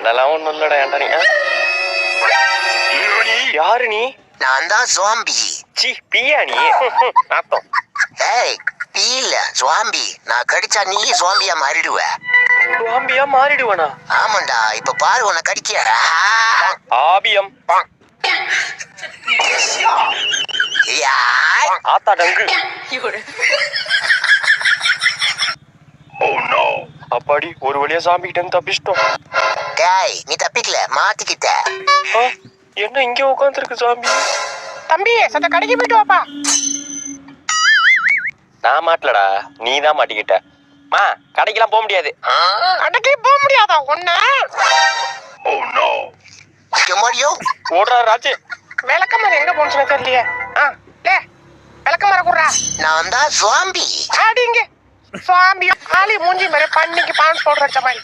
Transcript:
அதெல்லாம் ஒண்ணும் இல்லடா. ஏன்டா நீ யாரு நீ? நான் தான் ஜாம்பி. சி பியா நீ? ஆத்தம். ஏய் பீ இல்ல ஜாம்பி. நான் கடிச்சா நீ ஜாம்பியா மாறிடுவ. ஜாம்பியா மாறிடுவனா? ஆமாண்டா. இப்ப பாரு உன்னை கடிக்கியாடா. ஆபியம். ஆத்தா டங்கு. அப்பாடி ஒரு வழியா சாமி கிட்ட இருந்து தப்பிச்சிட்டோம். டேய் நீ தப்பிக்கல, மாட்டிக்கிட்ட. என்ன இங்க உட்காந்துருக்கு சாமி? தம்பி சத்த கடைக்கு போயிட்டு வாப்பா. நான் மாட்டலடா, நீ தான் மாட்டிக்கிட்ட. மா கடைக்கெல்லாம் போக முடியாது. கடைக்கு போக முடியாதா ஒண்ணு? மாரியோ ஓடுறா ராஜு. விளக்கமாறு எங்க போனுச்சுன்னு தெரியலையே. டே விளக்கமாற குடுறா. நான் தான் ஜாம்பி. ஆடிங்க சுவாமி ஆளி மூஞ்சி மாதிரி பண்ணிக்கு பான்ஸ் போடுற மாதிரி.